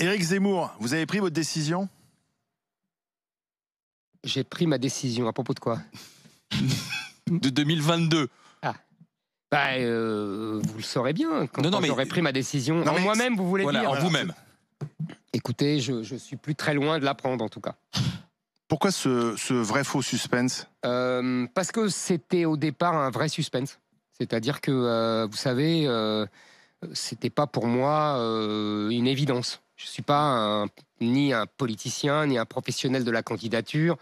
Éric Zemmour, vous avez pris votre décision? J'ai pris ma décision. À propos de quoi? De 2022. Ah. Vous le saurez bien. Quand Non, mais j'aurais pris ma décision en moi-même, vous voulez voilà, dire? en vous-même. Écoutez, je suis plus très loin de l'apprendre, en tout cas. Pourquoi ce vrai faux suspense? Parce que c'était au départ un vrai suspense. C'est-à-dire que, vous savez, c'était pas pour moi une évidence. Je suis pas ni un politicien, ni un professionnel de la candidature.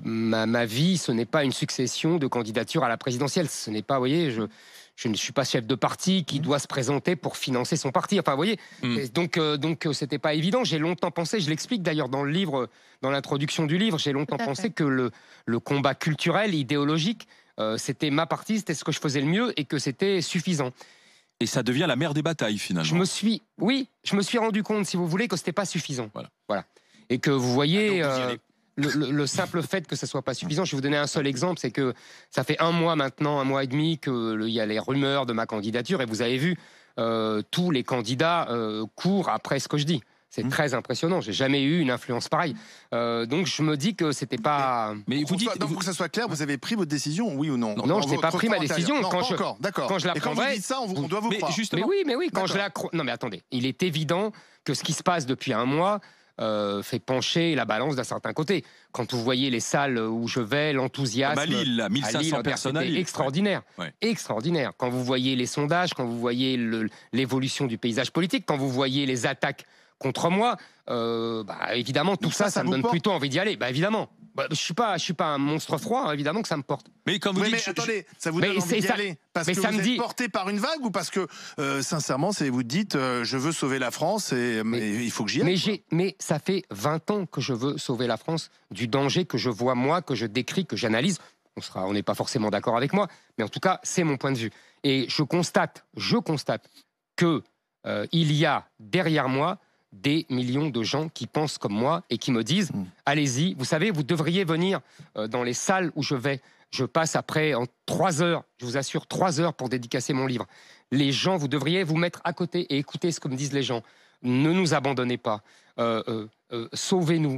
Ma vie, ce n'est pas une succession de candidatures à la présidentielle. Ce n'est pas, vous voyez, je ne suis pas chef de parti qui doit se présenter pour financer son parti. Enfin, vous voyez, et donc c'était pas évident. J'ai longtemps pensé, je l'explique d'ailleurs dans le livre, dans l'introduction du livre, j'ai longtemps pensé que le combat culturel, idéologique, c'était ma partie, c'était ce que je faisais le mieux et que c'était suffisant. Et ça devient la mère des batailles, finalement. Je me suis rendu compte, si vous voulez, que c'était pas suffisant. Voilà. Et que vous voyez, le simple fait que ça soit pas suffisant, je vais vous donner un seul exemple, c'est que ça fait un mois maintenant, un mois et demi, qu'il y a les rumeurs de ma candidature, et vous avez vu, tous les candidats courent après ce que je dis. C'est très impressionnant. J'ai jamais eu une influence pareille. Donc je me dis que c'était pas. Mais vous dites, pour que ça soit clair, vous avez pris votre décision, oui ou non? Non, je n'ai pas pris ma décision. Non, pas encore, d'accord. Quand je la prendrai, quand vous dites ça, on doit vous croire. Mais oui, quand je la. Non, mais attendez. Il est évident que ce qui se passe depuis un mois fait pencher la balance d'un certain côté. Quand vous voyez les salles où je vais, l'enthousiasme. À Lille, là, 1500 personnes à Lille. Extraordinaire. Ouais. Extraordinaire. Quand vous voyez les sondages, quand vous voyez l'évolution du paysage politique, quand vous voyez les attaques contre moi, évidemment, tout ça me donne plutôt envie d'y aller. Évidemment. Je suis pas un monstre froid, évidemment que ça me porte. Mais quand vous dites... Mais attendez, ça vous donne envie d'y aller parce que vous êtes porté par une vague ou parce que, sincèrement, vous dites, je veux sauver la France et il faut que j'y aille. Mais ça fait 20 ans que je veux sauver la France du danger que je vois moi, que je décris, que j'analyse. On n'est pas forcément d'accord avec moi, mais en tout cas, c'est mon point de vue. Et je constate que il y a derrière moi des millions de gens qui pensent comme moi et qui me disent allez-y, vous savez, vous devriez venir dans les salles où je vais. Je passe après en 3 heures, je vous assure, 3 heures pour dédicacer mon livre. Les gens, vous devriez vous mettre à côté et écouter ce que me disent les gens. Ne nous abandonnez pas, sauvez-nous.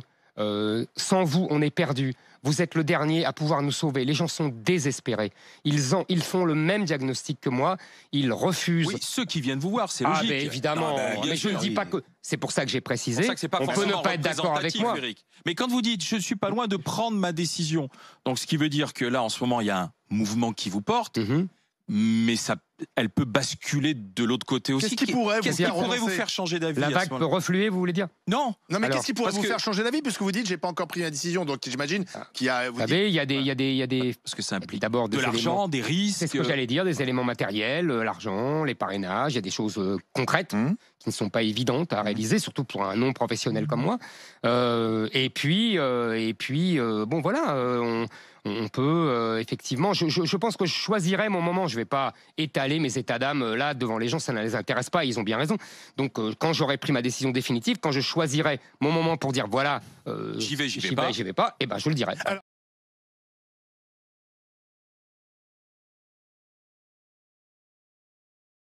Sans vous, on est perdu. Vous êtes le dernier à pouvoir nous sauver. Les gens sont désespérés. Ils font le même diagnostic que moi. Ils refusent. Oui, ceux qui viennent vous voir, c'est logique. Évidemment. Mais je ne dis pas que... C'est pour ça que j'ai précisé. On peut ne pas être d'accord avec moi. Eric. Mais quand vous dites, je suis pas loin de prendre ma décision, donc ce qui veut dire que là, en ce moment, il y a un mouvement qui vous porte, mais elle peut basculer de l'autre côté aussi. Qu'est-ce qui pourrait vous faire changer d'avis? La vague peut refluer, vous voulez dire? Non. Mais qu'est-ce qui pourrait vous faire changer d'avis? Puisque vous dites, j'ai pas encore pris ma décision, donc j'imagine qu'il y a... Vous savez, il y a des... Parce que ça implique d'abord de l'argent, des risques... C'est ce que j'allais dire, des éléments matériels, l'argent, les parrainages, il y a des choses concrètes qui ne sont pas évidentes à réaliser, surtout pour un non-professionnel comme moi. Et puis, bon voilà... On peut effectivement, je pense que je choisirai mon moment. Je vais pas étaler mes états d'âme là devant les gens, ça ne les intéresse pas. Ils ont bien raison. Donc quand j'aurai pris ma décision définitive, quand je choisirai mon moment pour dire voilà, j'y vais pas, et ben je le dirai.